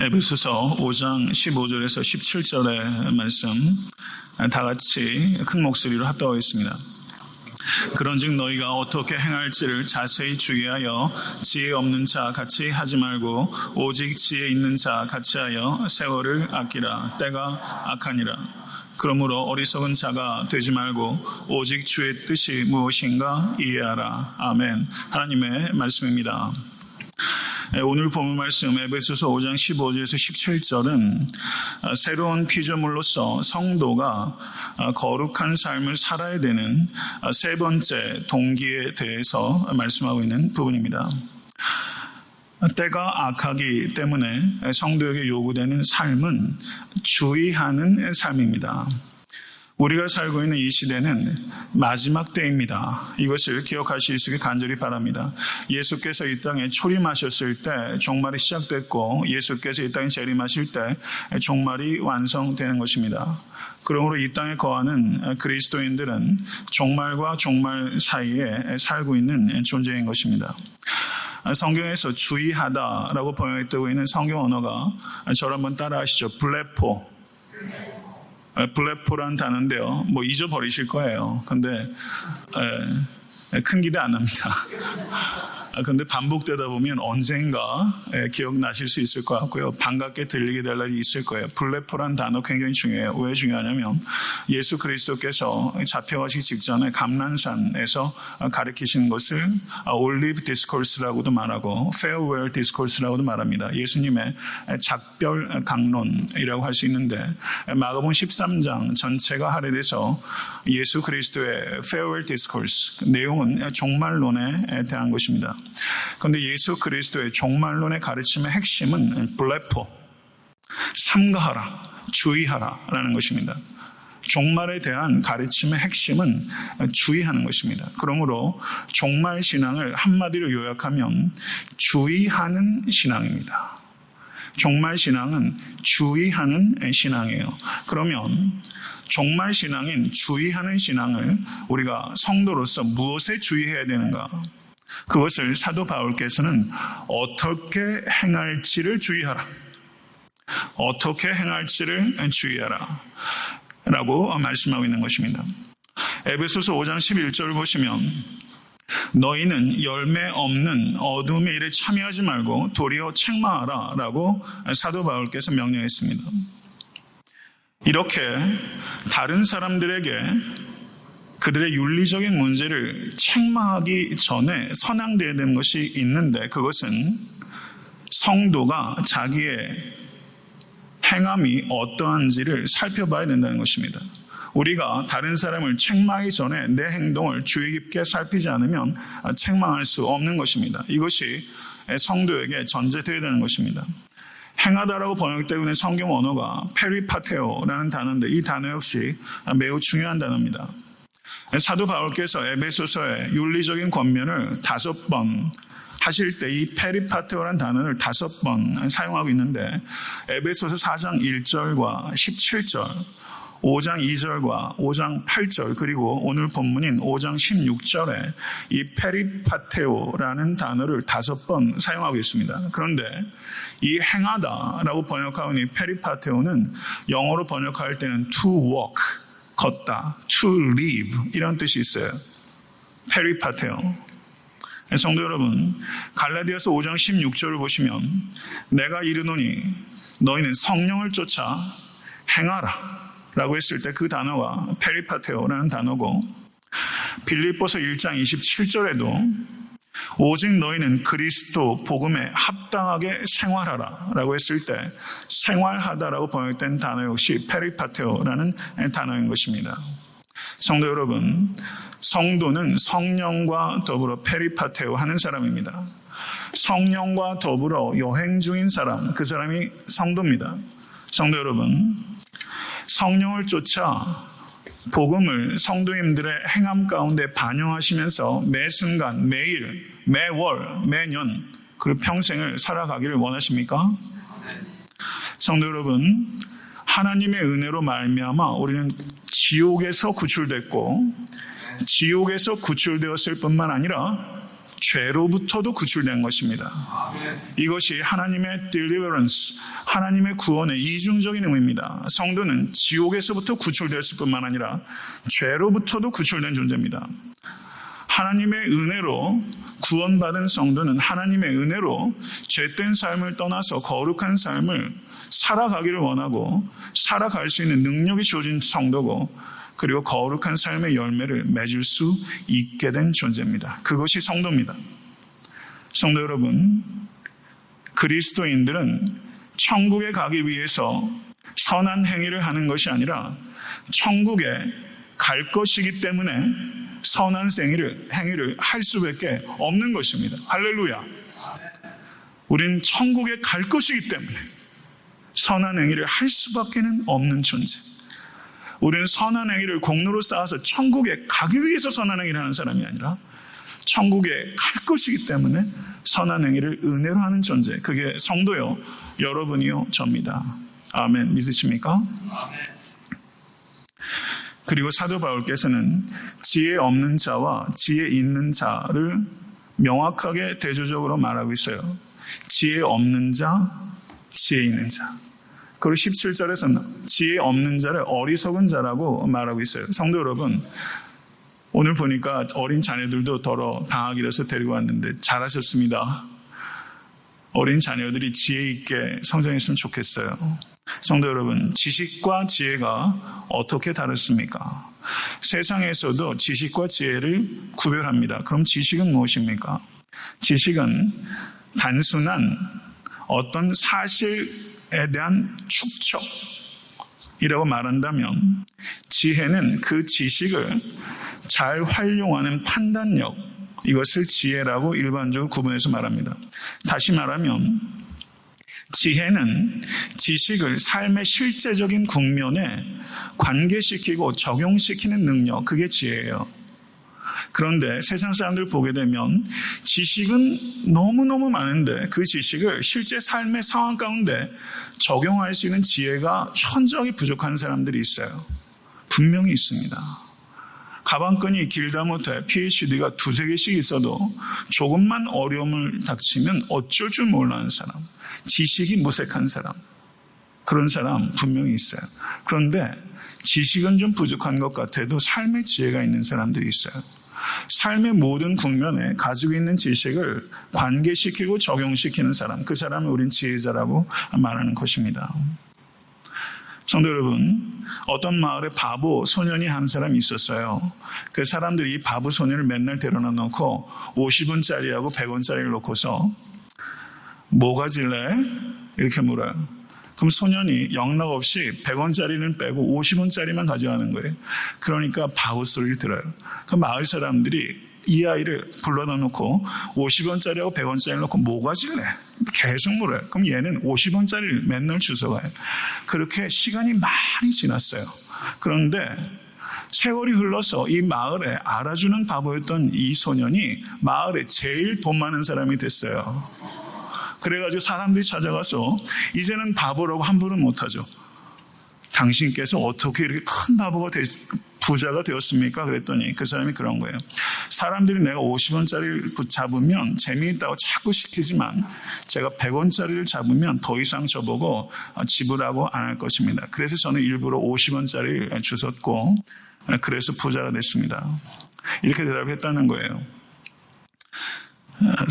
에베소서 5장 15절에서 17절의 말씀 다 같이 큰 목소리로 합독하겠습니다. 그런즉 너희가 어떻게 행할지를 자세히 주의하여 지혜 없는 자 같이 하지 말고 오직 지혜 있는 자 같이 하여 세월을 아끼라. 때가 악하니라. 그러므로 어리석은 자가 되지 말고 오직 주의 뜻이 무엇인가 이해하라. 아멘. 하나님의 말씀입니다. 오늘 본문 말씀 에베소서 5장 15절에서 17절은 새로운 피조물로서 성도가 거룩한 삶을 살아야 되는 세 번째 동기에 대해서 말씀하고 있는 부분입니다. 때가 악하기 때문에 성도에게 요구되는 삶은 주의하는 삶입니다. 우리가 살고 있는 이 시대는 마지막 때입니다. 이것을 기억하실 수 있게 간절히 바랍니다. 예수께서 이 땅에 초림하셨을 때 종말이 시작됐고 예수께서 이 땅에 재림하실 때 종말이 완성되는 것입니다. 그러므로 이 땅에 거하는 그리스도인들은 종말과 종말 사이에 살고 있는 존재인 것입니다. 성경에서 주의하다라고 번역되고 있는 성경 언어가 저를 한번 따라 하시죠. 블레포라는 단어인데요. 잊어버리실 거예요. 근데 큰 기대 안 합니다. 근데 반복되다 보면 언젠가 기억나실 수 있을 것 같고요. 반갑게 들리게 될 날이 있을 거예요. 블레포라는 단어 굉장히 중요해요. 왜 중요하냐면 예수 그리스도께서 잡혀가시기 직전에 감난산에서 가르치신 것을 올리브 디스코스라고도 말하고 페어웰 디스코스라고도 말합니다. 예수님의 작별 강론이라고 할 수 있는데 마가복음 13장 전체가 할애돼서 예수 그리스도의 페어웰 디스코스 내용은 종말론에 대한 것입니다. 그런데 예수 그리스도의 종말론의 가르침의 핵심은 블레포, 삼가하라, 주의하라 라는 것입니다. 종말에 대한 가르침의 핵심은 주의하는 것입니다. 그러므로 종말 신앙을 한마디로 요약하면 주의하는 신앙입니다. 종말 신앙은 주의하는 신앙이에요. 그러면 종말 신앙인 주의하는 신앙을 우리가 성도로서 무엇에 주의해야 되는가? 그것을 사도 바울께서는 어떻게 행할지를 주의하라. 어떻게 행할지를 주의하라. 라고 말씀하고 있는 것입니다. 에베소서 5장 11절을 보시면 너희는 열매 없는 어둠의 일에 참여하지 말고 도리어 책망하라 라고 사도 바울께서 명령했습니다. 이렇게 다른 사람들에게 그들의 윤리적인 문제를 책망하기 전에 선항되어야 되는 것이 있는데 그것은 성도가 자기의 행함이 어떠한지를 살펴봐야 된다는 것입니다. 우리가 다른 사람을 책망하기 전에 내 행동을 주의 깊게 살피지 않으면 책망할 수 없는 것입니다. 이것이 성도에게 전제되어야 되는 것입니다. 행하다라고 번역되고 있는 성경 언어가 페리파테오라는 단어인데 이 단어 역시 매우 중요한 단어입니다. 사도 바울께서 에베소서의 윤리적인 권면을 5번 하실 때 이 페리파테오라는 단어를 5번 사용하고 있는데 에베소서 4장 1절과 17절, 5장 2절과 5장 8절 그리고 오늘 본문인 5장 16절에 이 페리파테오라는 단어를 5번 사용하고 있습니다. 그런데 이 행하다라고 번역하고 있는 이 페리파테오는 영어로 번역할 때는 to walk, 걷다, to live 이런 뜻이 있어요. 페리파테오. 성도 여러분, 갈라디아서 5장 16절을 보시면 내가 이르노니 너희는 성령을 쫓아 행하라 라고 했을 때 그 단어가 페리파테오라는 단어고 빌립보서 1장 27절에도 오직 너희는 그리스도 복음에 합당하게 생활하라 라고 했을 때 생활하다라고 번역된 단어 역시 페리파테오라는 단어인 것입니다. 성도 여러분, 성도는 성령과 더불어 페리파테오 하는 사람입니다. 성령과 더불어 여행 중인 사람, 그 사람이 성도입니다. 성도 여러분, 성령을 쫓아 복음을 성도님들의 행함 가운데 반영하시면서 매 순간, 매일, 매월, 매년 그리고 평생을 살아가기를 원하십니까? 성도 여러분, 하나님의 은혜로 말미암아 우리는 지옥에서 구출됐고 지옥에서 구출되었을 뿐만 아니라 죄로부터도 구출된 것입니다. 이것이 하나님의 deliverance, 하나님의 구원의 이중적인 의미입니다. 성도는 지옥에서부터 구출되었을 뿐만 아니라 죄로부터도 구출된 존재입니다. 하나님의 은혜로 구원받은 성도는 하나님의 은혜로 죄된 삶을 떠나서 거룩한 삶을 살아가기를 원하고 살아갈 수 있는 능력이 주어진 성도고, 그리고 거룩한 삶의 열매를 맺을 수 있게 된 존재입니다. 그것이 성도입니다. 성도 여러분, 그리스도인들은 천국에 가기 위해서 선한 행위를 하는 것이 아니라 천국에 갈 것이기 때문에 선한 행위를 할 수밖에 없는 것입니다. 할렐루야. 우린 천국에 갈 것이기 때문에 선한 행위를 할 수밖에 없는 존재. 우리는 선한 행위를 공로로 쌓아서 천국에 가기 위해서 선한 행위를 하는 사람이 아니라 천국에 갈 것이기 때문에 선한 행위를 은혜로 하는 존재. 그게 성도요, 여러분이요, 접니다. 아멘. 믿으십니까? 아멘. 그리고 사도 바울께서는 지혜 없는 자와 지혜 있는 자를 명확하게 대조적으로 말하고 있어요. 지혜 없는 자, 지혜 있는 자. 그리고 17절에서는 지혜 없는 자를 어리석은 자라고 말하고 있어요. 성도 여러분, 오늘 보니까 어린 자녀들도 더러 당하기라서 데리고 왔는데 잘하셨습니다. 어린 자녀들이 지혜 있게 성장했으면 좋겠어요. 성도 여러분, 지식과 지혜가 어떻게 다릅니까? 세상에서도 지식과 지혜를 구별합니다. 그럼 지식은 무엇입니까? 지식은 단순한 어떤 사실에 대한 축적이라고 말한다면, 지혜는 그 지식을 잘 활용하는 판단력, 이것을 지혜라고 일반적으로 구분해서 말합니다. 다시 말하면 지혜는 지식을 삶의 실제적인 국면에 관계시키고 적용시키는 능력, 그게 지혜예요. 그런데 세상 사람들 보게 되면 지식은 너무너무 많은데 그 지식을 실제 삶의 상황 가운데 적용할 수 있는 지혜가 현저하게 부족한 사람들이 있어요. 분명히 있습니다. 가방끈이 길다 못해 PhD가 2-3개씩 있어도 조금만 어려움을 닥치면 어쩔 줄 몰라하는 사람, 지식이 무색한 사람, 그런 사람 분명히 있어요. 그런데 지식은 좀 부족한 것 같아도 삶의 지혜가 있는 사람들이 있어요. 삶의 모든 국면에 가지고 있는 지식을 관계시키고 적용시키는 사람, 그 사람을 우린 지혜자라고 말하는 것입니다. 성도 여러분, 어떤 마을에 바보 소년이 한 사람이 있었어요. 그 사람들이 이 바보 소년을 맨날 데려다 놓고 50원짜리하고 100원짜리를 놓고서 뭐 가질래? 이렇게 물어요. 그럼 소년이 영락 없이 100원짜리는 빼고 50원짜리만 가져가는 거예요. 그러니까 바보 소리를 들어요. 그 마을 사람들이 이 아이를 불러다 놓고 50원짜리하고 100원짜리를 놓고 뭐 가질래? 계속 물어요. 그럼 얘는 50원짜리를 맨날 주워가요. 그렇게 시간이 많이 지났어요. 그런데 세월이 흘러서 이 마을에 알아주는 바보였던 이 소년이 마을에 제일 돈 많은 사람이 됐어요. 그래가지고 사람들이 찾아가서 이제는 바보라고 함부로 못하죠. 당신께서 어떻게 이렇게 큰 부자가 되었습니까? 그랬더니 그 사람이 그런 거예요. 사람들이 내가 50원짜리를 잡으면 재미있다고 자꾸 시키지만 제가 100원짜리를 잡으면 더 이상 저보고 지불하고 안 할 것입니다. 그래서 저는 일부러 50원짜리를 주웠고 그래서 부자가 됐습니다. 이렇게 대답했다는 거예요.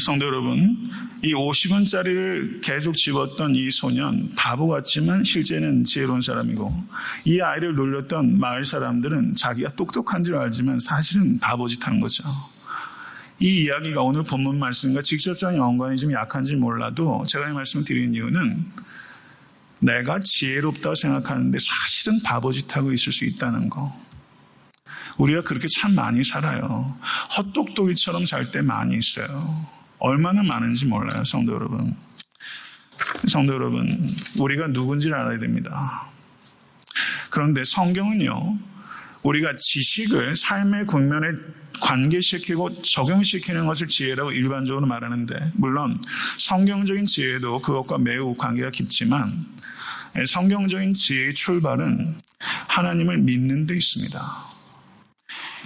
성도 여러분, 이 50원짜리를 계속 집었던 이 소년, 바보 같지만 실제는 지혜로운 사람이고, 이 아이를 놀렸던 마을 사람들은 자기가 똑똑한 줄 알지만 사실은 바보짓 하는 거죠. 이 이야기가 오늘 본문 말씀과 직접적인 연관이 좀 약한지 몰라도 제가 이 말씀을 드리는 이유는 내가 지혜롭다고 생각하는데 사실은 바보짓 하고 있을 수 있다는 거. 우리가 그렇게 참 많이 살아요. 헛똑똑이처럼 살 때 많이 있어요. 얼마나 많은지 몰라요, 성도 여러분. 성도 여러분, 우리가 누군지를 알아야 됩니다. 그런데 성경은요, 우리가 지식을 삶의 국면에 관계시키고 적용시키는 것을 지혜라고 일반적으로 말하는데, 물론 성경적인 지혜도 그것과 매우 관계가 깊지만 성경적인 지혜의 출발은 하나님을 믿는 데 있습니다.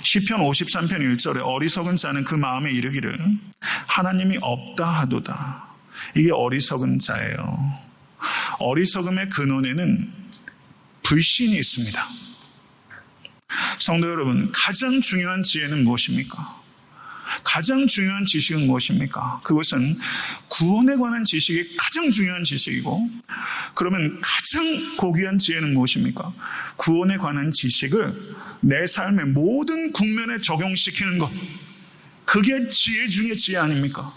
시편 53편 1절에 어리석은 자는 그 마음에 이르기를 하나님이 없다 하도다. 이게 어리석은 자예요. 어리석음의 근원에는 불신이 있습니다. 성도 여러분, 가장 중요한 지혜는 무엇입니까? 가장 중요한 지식은 무엇입니까? 그것은 구원에 관한 지식이 가장 중요한 지식이고, 그러면 가장 고귀한 지혜는 무엇입니까? 구원에 관한 지식을 내 삶의 모든 국면에 적용시키는 것. 그게 지혜 중에 지혜 아닙니까?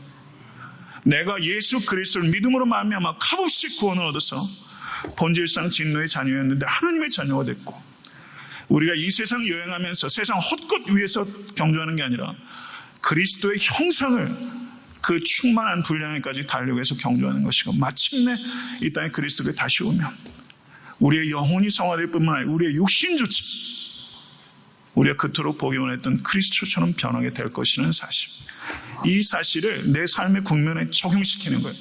내가 예수 그리스도를 믿음으로 말미암아 값없이 구원을 얻어서 본질상 진노의 자녀였는데 하나님의 자녀가 됐고, 우리가 이 세상 여행하면서 세상 헛것 위에서 경주하는 게 아니라 그리스도의 형상을 그 충만한 분량에까지 달려고 해서 경주하는 것이고, 마침내 이 땅에 그리스도가 다시 오면 우리의 영혼이 성화될 뿐만 아니라 우리의 육신조차 우리가 그토록 보기 원했던 그리스도처럼 변하게 될 것이라는 사실, 이 사실을 내 삶의 국면에 적용시키는 거예요.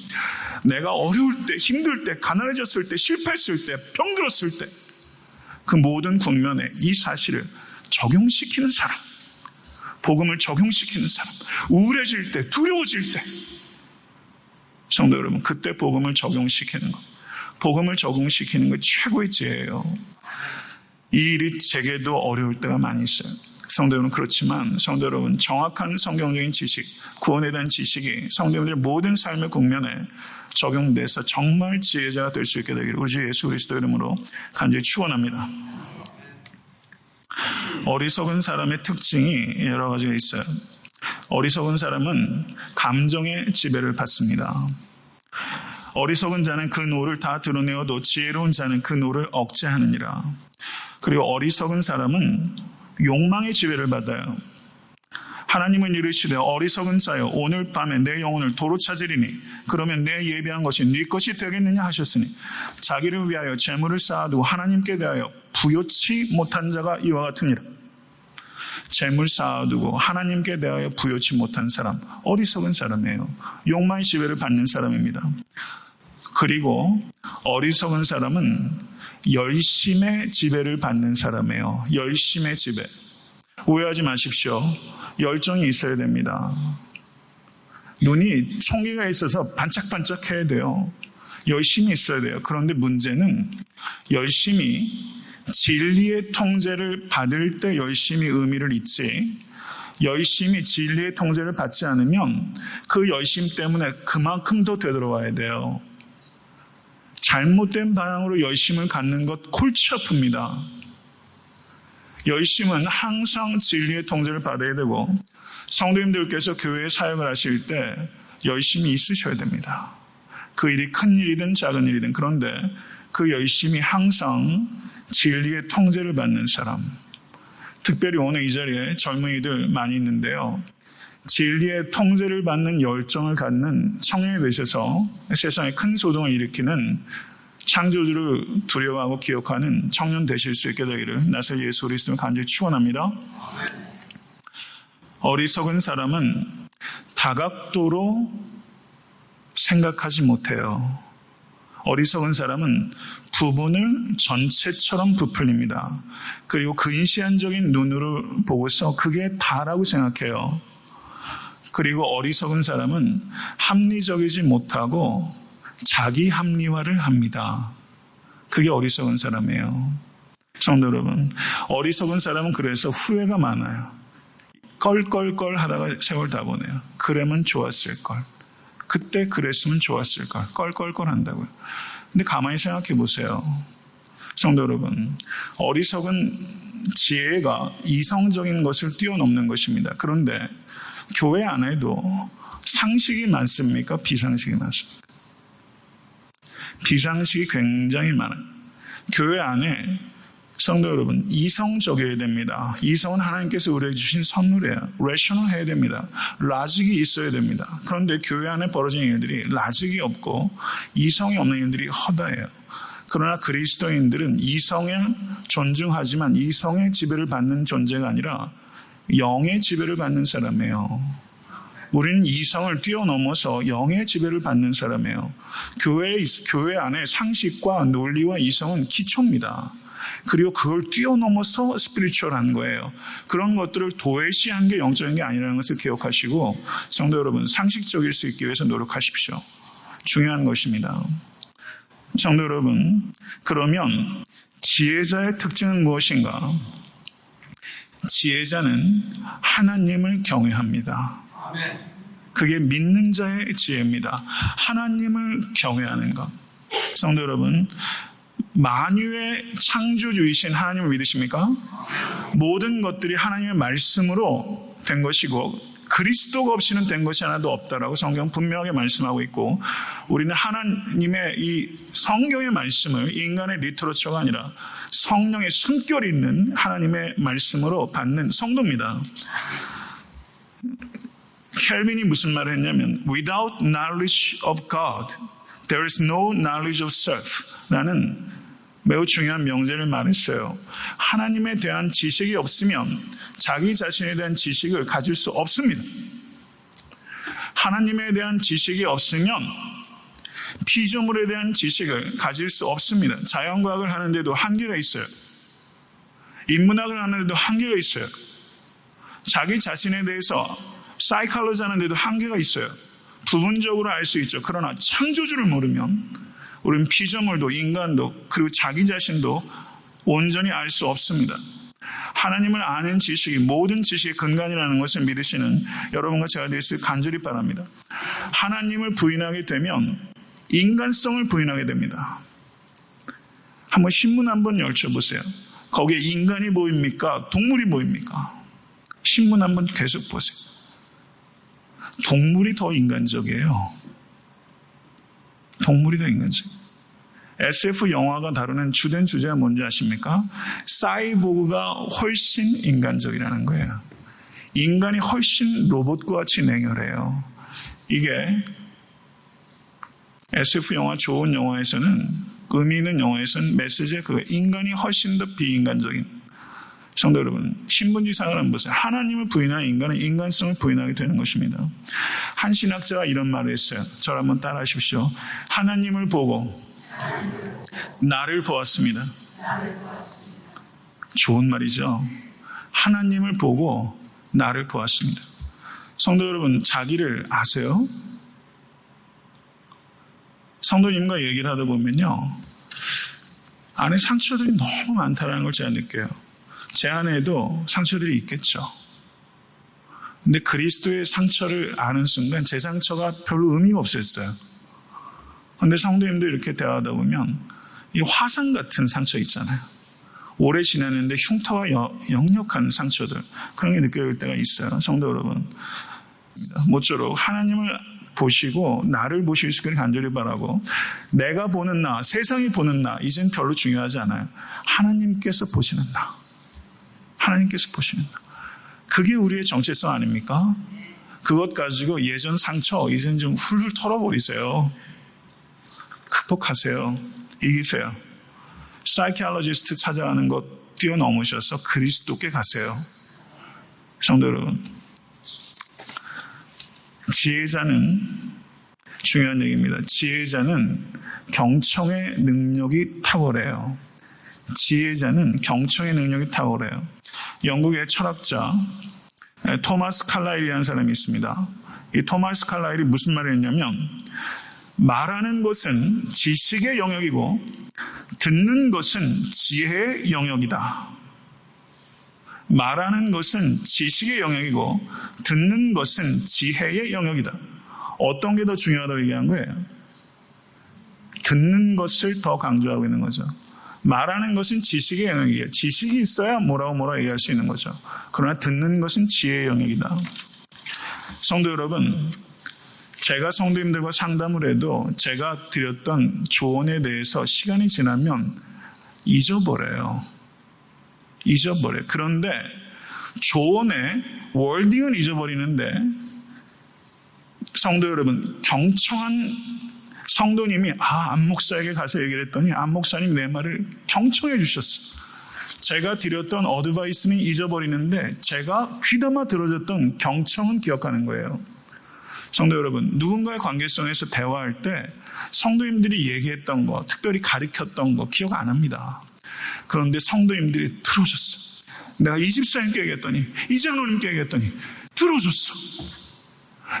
내가 어려울 때, 힘들 때, 가난해졌을 때, 실패했을 때, 병들었을 때, 그 모든 국면에 이 사실을 적용시키는 사람, 복음을 적용시키는 사람, 우울해질 때, 두려워질 때, 성도 여러분, 그때 복음을 적용시키는 것, 복음을 적용시키는 것 최고의 지혜예요. 이 일이 제게도 어려울 때가 많이 있어요. 성도 여러분, 그렇지만 성도 여러분, 정확한 성경적인 지식, 구원에 대한 지식이 성도 여러분들의 모든 삶의 국면에 적용돼서 정말 지혜자가 될 수 있게 되기를 우리 주 예수 그리스도 이름으로 간절히 축원합니다. 어리석은 사람의 특징이 여러 가지가 있어요. 어리석은 사람은 감정의 지배를 받습니다. 어리석은 자는 그 노를 다 드러내어도 지혜로운 자는 그 노를 억제하느니라. 그리고 어리석은 사람은 욕망의 지배를 받아요. 하나님은 이르시되 어리석은 자여 오늘 밤에 내 영혼을 도로 찾으리니 그러면 내 예비한 것이 네 것이 되겠느냐 하셨으니 자기를 위하여 재물을 쌓아두고 하나님께 대하여 부요치 못한 자가 이와 같으니라. 재물 쌓아두고 하나님께 대하여 부요치 못한 사람, 어리석은 사람이에요. 욕망의 지배를 받는 사람입니다. 그리고 어리석은 사람은 열심의 지배를 받는 사람이에요. 열심의 지배. 오해하지 마십시오. 열정이 있어야 됩니다. 눈이 총기가 있어서 반짝반짝 해야 돼요. 열심히 있어야 돼요. 그런데 문제는 열심히 진리의 통제를 받을 때 열심히 의미를 잊지, 열심히 진리의 통제를 받지 않으면 그 열심 때문에 그만큼 더 되돌아와야 돼요. 잘못된 방향으로 열심을 갖는 것 골치 아픕니다. 열심은 항상 진리의 통제를 받아야 되고, 성도님들께서 교회에 사역을 하실 때 열심히 있으셔야 됩니다. 그 일이 큰 일이든 작은 일이든. 그런데 그 열심이 항상 진리의 통제를 받는 사람, 특별히 오늘 이 자리에 젊은이들 많이 있는데요, 진리의 통제를 받는 열정을 갖는 청년이 되셔서 세상에 큰 소동을 일으키는, 창조주를 두려워하고 기억하는 청년 되실 수 있게 되기를 나사 예수 그리스도를 간절히 축원합니다. 어리석은 사람은 다각도로 생각하지 못해요. 어리석은 사람은 부분을 전체처럼 부풀립니다. 그리고 근시안적인 눈으로 보고서 그게 다라고 생각해요. 그리고 어리석은 사람은 합리적이지 못하고 자기 합리화를 합니다. 그게 어리석은 사람이에요. 성도 여러분, 어리석은 사람은 그래서 후회가 많아요. 껄껄껄 하다가 세월 다 보내요. 그러면 좋았을걸. 그때 그랬으면 좋았을걸. 껄껄껄 한다고요. 근데 가만히 생각해 보세요. 성도 여러분, 어리석은 지혜가 이성적인 것을 뛰어넘는 것입니다. 그런데 교회 안에도 상식이 많습니까? 비상식이 많습니까? 비상식이 굉장히 많아요. 교회 안에 성도 여러분, 이성적이어야 됩니다. 이성은 하나님께서 우리에게 주신 선물이에요. 레셔널 해야 됩니다. 라직이 있어야 됩니다. 그런데 교회 안에 벌어지는 일들이 라직이 없고 이성이 없는 일들이 허다해요. 그러나 그리스도인들은 이성을 존중하지만 이성의 지배를 받는 존재가 아니라 영의 지배를 받는 사람이에요. 우리는 이성을 뛰어넘어서 영의 지배를 받는 사람이에요. 교회 안에 상식과 논리와 이성은 기초입니다. 그리고 그걸 뛰어넘어서 스피리추얼한 거예요. 그런 것들을 도외시한 게 영적인 게 아니라는 것을 기억하시고, 성도 여러분, 상식적일 수 있기 위해서 노력하십시오. 중요한 것입니다. 성도 여러분, 그러면 지혜자의 특징은 무엇인가? 지혜자는 하나님을 경외합니다. 그게 믿는 자의 지혜입니다. 하나님을 경외하는 것. 성도 여러분, 만유의 창조주이신 하나님을 믿으십니까? 모든 것들이 하나님의 말씀으로 된 것이고 그리스도가 없이는 된 것이 하나도 없다라고 성경 분명하게 말씀하고 있고, 우리는 하나님의 이 성경의 말씀을 인간의 리터러처가 아니라 성령의 숨결이 있는 하나님의 말씀으로 받는 성도입니다. 켈빈이 무슨 말을 했냐면 Without knowledge of God, there is no knowledge of self 라는 매우 중요한 명제를 말했어요. 하나님에 대한 지식이 없으면 자기 자신에 대한 지식을 가질 수 없습니다. 하나님에 대한 지식이 없으면 피조물에 대한 지식을 가질 수 없습니다. 자연과학을 하는데도 한계가 있어요. 인문학을 하는데도 한계가 있어요. 자기 자신에 대해서 사이콜로지 하는데도 한계가 있어요. 부분적으로 알 수 있죠. 그러나 창조주를 모르면 우리는 피조물도 인간도 그리고 자기 자신도 온전히 알 수 없습니다. 하나님을 아는 지식이 모든 지식의 근간이라는 것을 믿으시는 여러분과 제가 될 수 있기를 간절히 바랍니다. 하나님을 부인하게 되면 인간성을 부인하게 됩니다. 한번 신문 한번 열쳐보세요. 거기에 인간이 보입니까? 동물이 보입니까? 신문 한번 계속 보세요. 동물이 더 인간적이에요. 동물이 더 인간적이에요. SF 영화가 다루는 주된 주제가 뭔지 아십니까? 사이보그가 훨씬 인간적이라는 거예요. 인간이 훨씬 로봇과 같이 냉혈해요. 이게 SF 영화, 좋은 영화에서는, 의미 있는 영화에서는 메시지가 그거예요. 인간이 훨씬 더 비인간적인. 성도 여러분, 신분지상을 한번 보세요. 하나님을 부인한 인간은 인간성을 부인하게 되는 것입니다. 한 신학자가 이런 말을 했어요. 저를 한번 따라 하십시오. 하나님을 보고 나를 보았습니다. 좋은 말이죠. 하나님을 보고 나를 보았습니다. 성도 여러분, 자기를 아세요? 성도님과 얘기를 하다 보면요, 안에 상처들이 너무 많다는 걸 제가 느껴요. 제 안에도 상처들이 있겠죠. 근데 그리스도의 상처를 아는 순간 제 상처가 별로 의미가 없었어요. 근데 성도님도 이렇게 대화하다 보면 이 화상 같은 상처 있잖아요. 오래 지났는데 흉터가 역력한 상처들, 그런 게 느껴질 때가 있어요. 성도 여러분, 모쪼록 하나님을 보시고 나를 보실 수 있기를 간절히 바라고, 내가 보는 나, 세상이 보는 나 이젠 별로 중요하지 않아요. 하나님께서 보시는 나, 하나님께서 보시는 나, 그게 우리의 정체성 아닙니까? 그것 가지고 예전 상처 이젠 좀 훌훌 털어버리세요. 극복하세요. 이기세요. 사이키올로지스트 찾아가는 것 뛰어넘으셔서 그리스도께 가세요. 성도 여러분, 지혜자는, 중요한 얘기입니다. 지혜자는 경청의 능력이 탁월해요. 지혜자는 경청의 능력이 탁월해요. 영국의 철학자 토마스 칼라일이라는 사람이 있습니다. 이 토마스 칼라일이 무슨 말을 했냐면, 말하는 것은 지식의 영역이고 듣는 것은 지혜의 영역이다. 말하는 것은 지식의 영역이고 듣는 것은 지혜의 영역이다. 어떤 게 더 중요하다고 얘기한 거예요? 듣는 것을 더 강조하고 있는 거죠. 말하는 것은 지식의 영역이에요. 지식이 있어야 뭐라고 얘기할 수 있는 거죠. 그러나 듣는 것은 지혜의 영역이다. 성도 여러분, 제가 성도님들과 상담을 해도 제가 드렸던 조언에 대해서 시간이 지나면 잊어버려요. 그런데 조언의 월딩은 잊어버리는데, 성도 여러분, 경청한 성도님이 안 목사에게 가서 얘기를 했더니 안 목사님 내 말을 경청해 주셨어. 제가 드렸던 어드바이스는 잊어버리는데 제가 귀담아 들어줬던 경청은 기억하는 거예요. 성도 여러분, 누군가의 관계성에서 대화할 때 성도님들이 얘기했던 거, 특별히 가르쳤던 거 기억 안 합니다. 그런데 성도님들이 들어줬어. 내가 이 집사님께 얘기했더니, 이 장로님께 얘기했더니 들어줬어.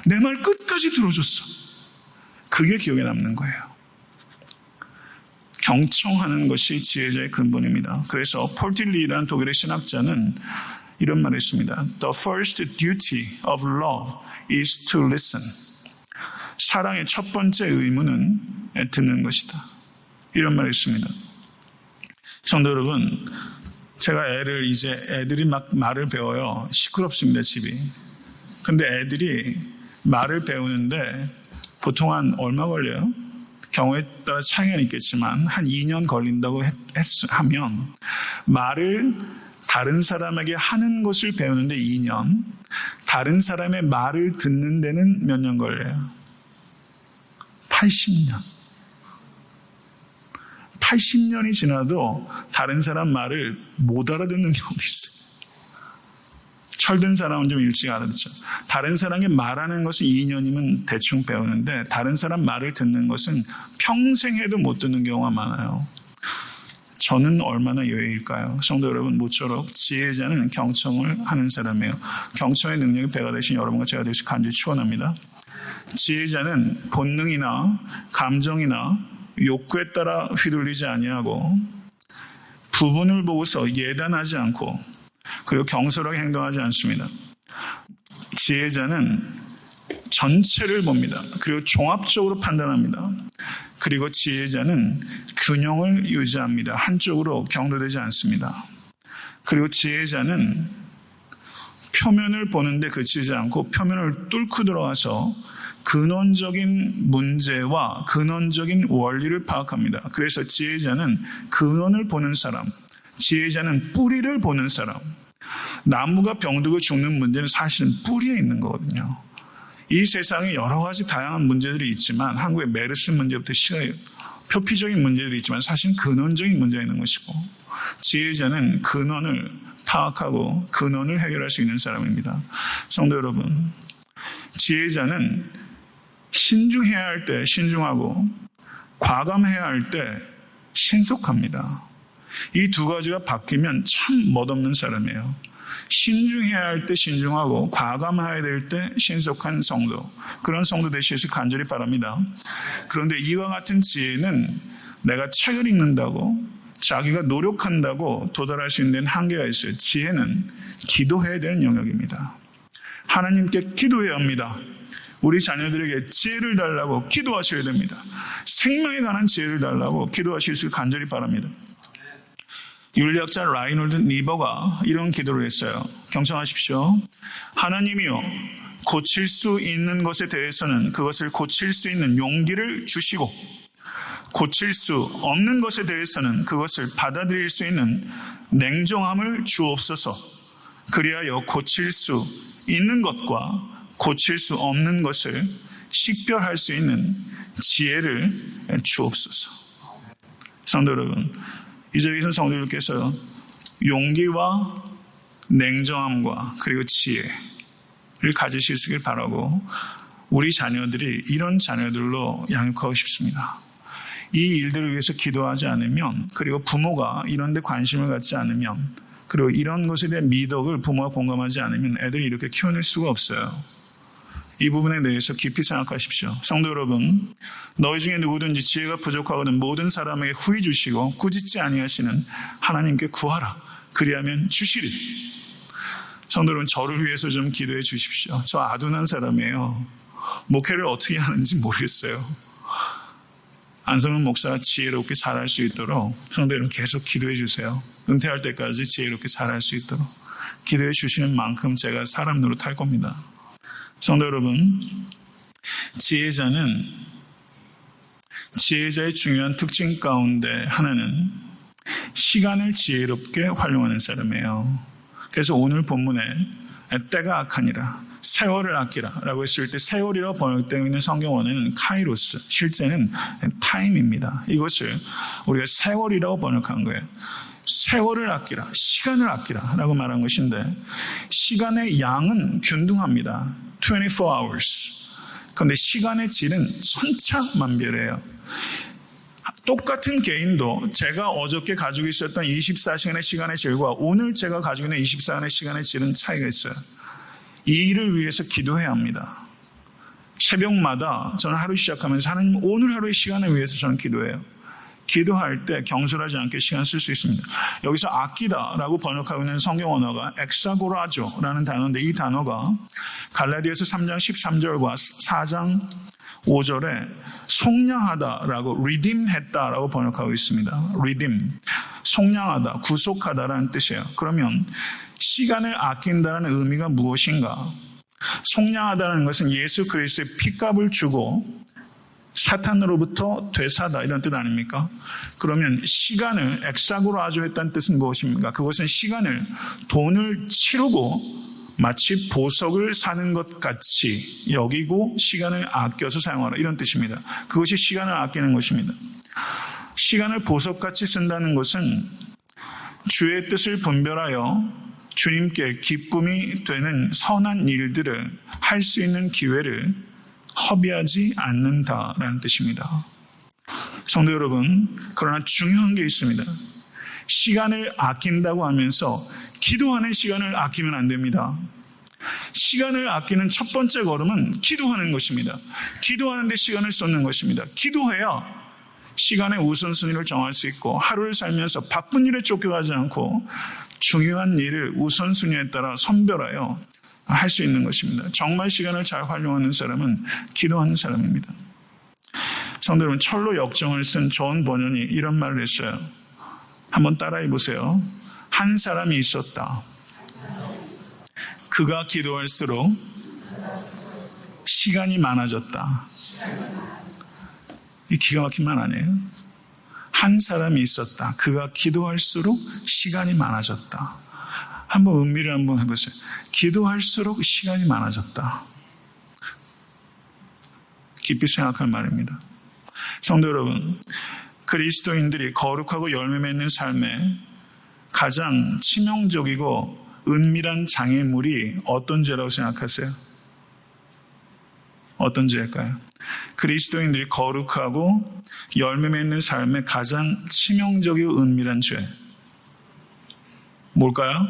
내 말 끝까지 들어줬어. 그게 기억에 남는 거예요. 경청하는 것이 지혜자의 근본입니다. 그래서 폴틸리라는 독일의 신학자는 이런 말을 했습니다. The first duty of love is to listen. 사랑의 첫 번째 의무는 듣는 것이다. 이런 말을 했습니다. 성도 여러분, 제가 애들이 막 말을 배워요. 시끄럽습니다, 집이. 근데 애들이 말을 배우는데 보통 한 얼마 걸려요? 경우에 따라 차이는 있겠지만 한 2년 걸린다고 하면 말을 다른 사람에게 하는 것을 배우는데 2년, 다른 사람의 말을 듣는 데는 몇 년 걸려요? 80년. 80년이 지나도 다른 사람 말을 못 알아듣는 경우도 있어요. 철든 사람은 좀 일찍 알아듣죠. 다른 사람이 말하는 것은 2년이면 대충 배우는데 다른 사람 말을 듣는 것은 평생 해도 못 듣는 경우가 많아요. 저는 얼마나 예외일까요? 성도 여러분, 모쪼록 지혜자는 경청을 하는 사람이에요. 경청의 능력이 배가 되신 여러분과 제가 되시 간절히 축원합니다. 지혜자는 본능이나 감정이나 욕구에 따라 휘둘리지 아니하고 부분을 보고서 예단하지 않고 그리고 경솔하게 행동하지 않습니다. 지혜자는 전체를 봅니다. 그리고 종합적으로 판단합니다. 그리고 지혜자는 균형을 유지합니다. 한쪽으로 경도되지 않습니다. 그리고 지혜자는 표면을 보는데 그치지 않고 표면을 뚫고 들어가서 근원적인 문제와 근원적인 원리를 파악합니다. 그래서 지혜자는 근원을 보는 사람, 지혜자는 뿌리를 보는 사람. 나무가 병들고 죽는 문제는 사실은 뿌리에 있는 거거든요. 이 세상에 여러 가지 다양한 문제들이 있지만 한국의 메르스 문제부터 표피적인 문제들이 있지만 사실은 근원적인 문제가 있는 것이고 지혜자는 근원을 파악하고 근원을 해결할 수 있는 사람입니다. 성도 여러분, 지혜자는 신중해야 할 때 신중하고 과감해야 할 때 신속합니다. 이 두 가지가 바뀌면 참 멋없는 사람이에요. 신중해야 할 때 신중하고 과감해야 될 때 신속한 성도, 그런 성도 되시길 간절히 바랍니다. 그런데 이와 같은 지혜는 내가 책을 읽는다고 자기가 노력한다고 도달할 수 있는 한계가 있어요. 지혜는 기도해야 되는 영역입니다. 하나님께 기도해야 합니다. 우리 자녀들에게 지혜를 달라고 기도하셔야 됩니다. 생명에 관한 지혜를 달라고 기도하실 수 간절히 바랍니다. 윤리학자 라이놀드 니버가 이런 기도를 했어요. 경청하십시오. 하나님이여, 고칠 수 있는 것에 대해서는 그것을 고칠 수 있는 용기를 주시고 고칠 수 없는 것에 대해서는 그것을 받아들일 수 있는 냉정함을 주옵소서. 그리하여 고칠 수 있는 것과 고칠 수 없는 것을 식별할 수 있는 지혜를 주옵소서. 성도 여러분, 이 자리에서 성도님께서 용기와 냉정함과 그리고 지혜를 가지실 수 있길 바라고 우리 자녀들이 이런 자녀들로 양육하고 싶습니다. 이 일들을 위해서 기도하지 않으면, 그리고 부모가 이런 데 관심을 갖지 않으면, 그리고 이런 것에 대한 미덕을 부모가 공감하지 않으면 애들이 이렇게 키워낼 수가 없어요. 이 부분에 대해서 깊이 생각하십시오. 성도 여러분, 너희 중에 누구든지 지혜가 부족하거든 모든 사람에게 후히 주시고 꾸짖지 아니하시는 하나님께 구하라. 그리하면 주시리. 성도 여러분, 저를 위해서 좀 기도해 주십시오. 저 아둔한 사람이에요. 목회를 어떻게 하는지 모르겠어요. 안성훈 목사가 지혜롭게 잘할 수 있도록 성도 여러분 계속 기도해 주세요. 은퇴할 때까지 지혜롭게 잘할 수 있도록 기도해 주시는 만큼 제가 사람 노릇할 겁니다. 성도 여러분, 지혜자의 중요한 특징 가운데 하나는 시간을 지혜롭게 활용하는 사람이에요. 그래서 오늘 본문에 때가 악하니라, 세월을 아끼라 라고 했을 때 세월이라고 번역되어 있는 성경어는 카이로스, 실제는 타임입니다. 이것을 우리가 세월이라고 번역한 거예요. 세월을 아끼라, 시간을 아끼라 라고 말한 것인데 시간의 양은 균등합니다. 24 hours. 그런데 시간의 질은 천차만별이에요. 똑같은 개인도 제가 어저께 가지고 있었던 24시간의 시간의 질과 오늘 제가 가지고 있는 24시간의 시간의 질은 차이가 있어요. 이 일을 위해서 기도해야 합니다. 새벽마다 저는 하루 시작하면서 하나님 오늘 하루의 시간을 위해서 저는 기도해요. 기도할 때 경솔하지 않게 시간 쓸 수 있습니다. 여기서 아끼다라고 번역하고 있는 성경 언어가 엑사고라조라는 단어인데 이 단어가 갈라디아서 3장 13절과 4장 5절에 속량하다라고 redeem했다라고 번역하고 있습니다. redeem, 속량하다, 구속하다라는 뜻이에요. 그러면 시간을 아낀다는 의미가 무엇인가? 속량하다는 것은 예수 그리스도의 핏값을 주고 사탄으로부터 되사다 이런 뜻 아닙니까? 그러면 시간을 엑사고라조 했다는 뜻은 무엇입니까? 그것은 시간을 돈을 치르고 마치 보석을 사는 것 같이 여기고 시간을 아껴서 사용하라 이런 뜻입니다. 그것이 시간을 아끼는 것입니다. 시간을 보석같이 쓴다는 것은 주의 뜻을 분별하여 주님께 기쁨이 되는 선한 일들을 할 수 있는 기회를 허비하지 않는다라는 뜻입니다. 성도 여러분, 그러나 중요한 게 있습니다. 시간을 아낀다고 하면서 기도하는 시간을 아끼면 안 됩니다. 시간을 아끼는 첫 번째 걸음은 기도하는 것입니다. 기도하는 데 시간을 쏟는 것입니다. 기도해야 시간의 우선순위를 정할 수 있고 하루를 살면서 바쁜 일에 쫓겨가지 않고 중요한 일을 우선순위에 따라 선별하여 할 수 있는 것입니다. 정말 시간을 잘 활용하는 사람은 기도하는 사람입니다. 성도 여러분, 철로 역정을 쓴 존 버년이 이런 말을 했어요. 한번 따라해 보세요. 한 사람이 있었다. 그가 기도할수록 시간이 많아졌다. 이 기가 막힌 말 아니에요? 한 사람이 있었다. 그가 기도할수록 시간이 많아졌다. 한번 음미를 한번 해보세요. 기도할수록 시간이 많아졌다. 깊이 생각할 말입니다. 성도 여러분, 그리스도인들이 거룩하고 열매 맺는 삶에 가장 치명적이고 은밀한 장애물이 어떤 죄라고 생각하세요? 어떤 죄일까요? 그리스도인들이 거룩하고 열매 맺는 삶의 가장 치명적이고 은밀한 죄. 뭘까요?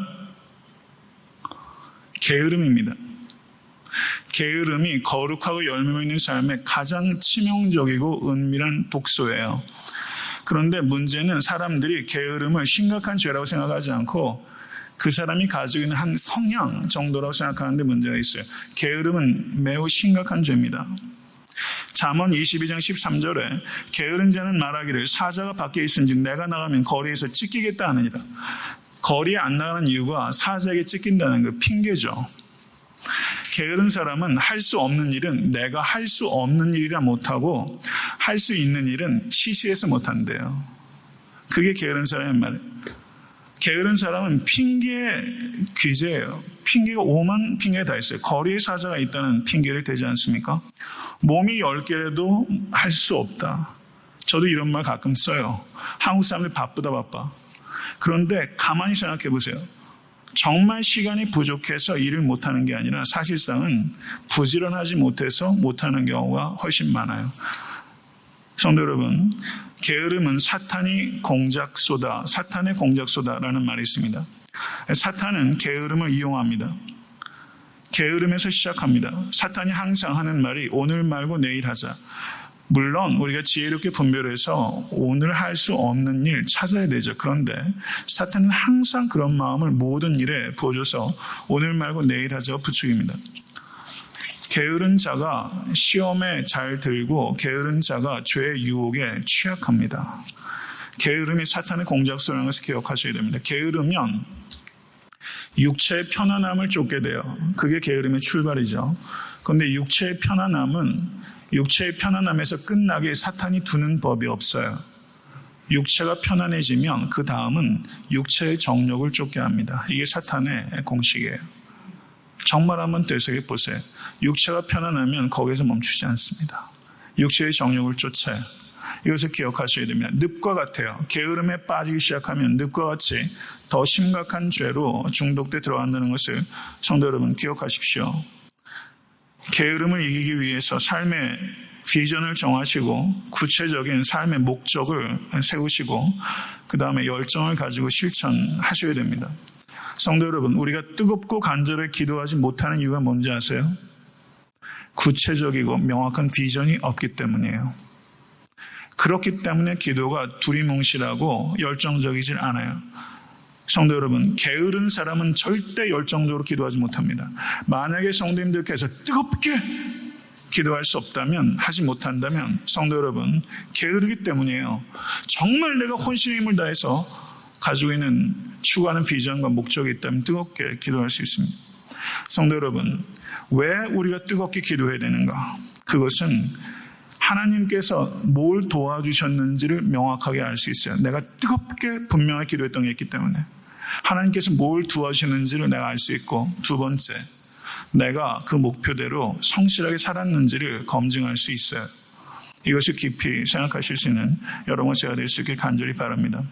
게으름입니다. 게으름이 거룩하고 열매 맺는 삶의 가장 치명적이고 은밀한 독소예요. 그런데 문제는 사람들이 게으름을 심각한 죄라고 생각하지 않고 그 사람이 가지고 있는 한 성향 정도라고 생각하는데 문제가 있어요. 게으름은 매우 심각한 죄입니다. 잠언 22장 13절에 게으른 자는 말하기를 사자가 밖에 있은즉 내가 나가면 거리에서 찢기겠다 하느니라. 거리에 안 나가는 이유가 사자에게 찢긴다는 거 핑계죠. 게으른 사람은 할 수 없는 일은 내가 할 수 없는 일이라 못하고 할 수 있는 일은 시시해서 못한대요. 그게 게으른 사람의 말이에요. 게으른 사람은 핑계 귀재예요. 핑계가 오만 핑계 다 있어요. 거리에 사자가 있다는 핑계를 대지 않습니까? 몸이 10개라도 할 수 없다. 저도 이런 말 가끔 써요. 한국 사람들 바쁘다 바빠. 그런데 가만히 생각해 보세요. 정말 시간이 부족해서 일을 못하는 게 아니라 사실상은 부지런하지 못해서 못하는 경우가 훨씬 많아요. 성도 여러분, 게으름은 사탄의 공작소다라는 말이 있습니다. 사탄은 게으름을 이용합니다. 게으름에서 시작합니다. 사탄이 항상 하는 말이 오늘 말고 내일 하자. 물론 우리가 지혜롭게 분별해서 오늘 할 수 없는 일 찾아야 되죠. 그런데 사탄은 항상 그런 마음을 모든 일에 부어줘서 오늘 말고 내일 하자고 부추깁니다. 게으른 자가 시험에 잘 들고 게으른 자가 죄의 유혹에 취약합니다. 게으름이 사탄의 공작소라는 것을 기억하셔야 됩니다. 게으르면 육체의 편안함을 쫓게 돼요. 그게 게으름의 출발이죠. 그런데 육체의 편안함에서 끝나게 사탄이 두는 법이 없어요. 육체가 편안해지면 그 다음은 육체의 정욕을 쫓게 합니다. 이게 사탄의 공식이에요. 정말 한번 되새겨 보세요. 육체가 편안하면 거기서 멈추지 않습니다. 육체의 정욕을 쫓아요. 이것을 기억하셔야 됩니다. 늪과 같아요. 게으름에 빠지기 시작하면 늪과 같이 더 심각한 죄로 중독돼 들어간다는 것을 성도 여러분 기억하십시오. 게으름을 이기기 위해서 삶의 비전을 정하시고 구체적인 삶의 목적을 세우시고 그 다음에 열정을 가지고 실천하셔야 됩니다. 성도 여러분, 우리가 뜨겁고 간절히 기도하지 못하는 이유가 뭔지 아세요? 구체적이고 명확한 비전이 없기 때문이에요. 그렇기 때문에 기도가 두리뭉실하고 열정적이질 않아요. 성도 여러분, 게으른 사람은 절대 열정적으로 기도하지 못합니다. 만약에 성도님들께서 뜨겁게 기도할 수 없다면, 하지 못한다면 성도 여러분, 게으르기 때문이에요. 정말 내가 혼신의 힘을 다해서 가지고 있는 추구하는 비전과 목적이 있다면 뜨겁게 기도할 수 있습니다. 성도 여러분, 왜 우리가 뜨겁게 기도해야 되는가? 그것은 하나님께서 뭘 도와주셨는지를 명확하게 알 수 있어요. 내가 뜨겁게 분명하게 기도했던 게 있기 때문에 하나님께서 뭘 도와주셨는지를 내가 알 수 있고, 두 번째, 내가 그 목표대로 성실하게 살았는지를 검증할 수 있어요. 이것을 깊이 생각하실 수 있는 여러분과 제가 될 수 있길 간절히 바랍니다.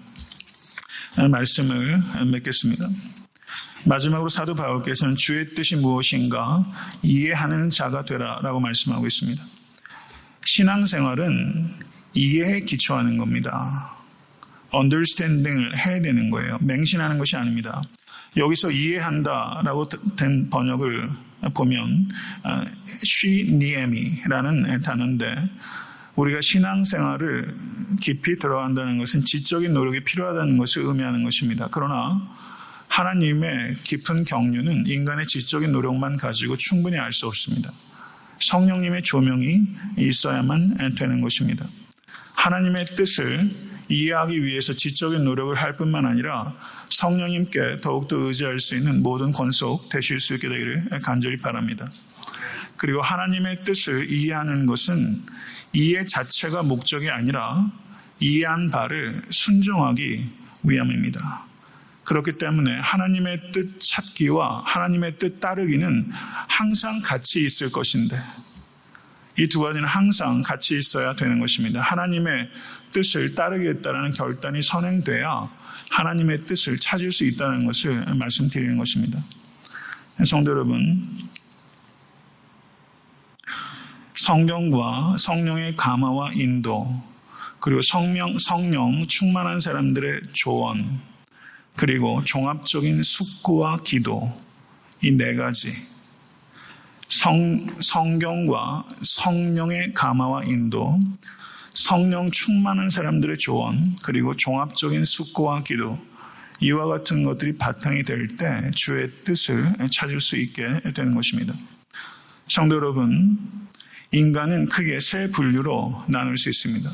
말씀을 맺겠습니다. 마지막으로 사도 바울께서는 주의 뜻이 무엇인가 이해하는 자가 되라라고 말씀하고 있습니다. 신앙생활은 이해에 기초하는 겁니다. understanding을 해야 되는 거예요. 맹신하는 것이 아닙니다. 여기서 이해한다라고 된 번역을 보면 쉬니에미라는 단어인데, 우리가 신앙생활을 깊이 들어간다는 것은 지적인 노력이 필요하다는 것을 의미하는 것입니다. 그러나 하나님의 깊은 경륜은 인간의 지적인 노력만 가지고 충분히 알 수 없습니다. 성령님의 조명이 있어야만 되는 것입니다. 하나님의 뜻을 이해하기 위해서 지적인 노력을 할 뿐만 아니라 성령님께 더욱더 의지할 수 있는 모든 권속 되실 수 있게 되기를 간절히 바랍니다. 그리고 하나님의 뜻을 이해하는 것은 이해 자체가 목적이 아니라 이해한 바를 순종하기 위함입니다. 그렇기 때문에 하나님의 뜻 찾기와 하나님의 뜻 따르기는 항상 같이 있을 것인데, 이 두 가지는 항상 같이 있어야 되는 것입니다. 하나님의 뜻을 따르겠다라는 결단이 선행돼야 하나님의 뜻을 찾을 수 있다는 것을 말씀드리는 것입니다. 성도 여러분, 성경과 성령의 감화와 인도, 그리고 성령 충만한 사람들의 조언, 그리고 종합적인 숙고와 기도, 이 네 가지, 성경과 성령의 감화와 인도, 성령 충만한 사람들의 조언, 그리고 종합적인 숙고와 기도, 이와 같은 것들이 바탕이 될 때 주의 뜻을 찾을 수 있게 되는 것입니다. 성도 여러분, 인간은 크게 세 분류로 나눌 수 있습니다.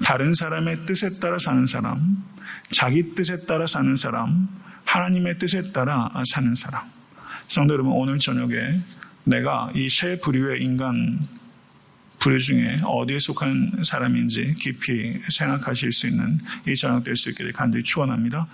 다른 사람의 뜻에 따라 사는 사람, 자기 뜻에 따라 사는 사람, 하나님의 뜻에 따라 사는 사람. 성도 여러분, 오늘 저녁에 내가 이 세 부류의 인간 부류 중에 어디에 속한 사람인지 깊이 생각하실 수 있는 이 저녁 될 수 있기를 간절히 축원합니다.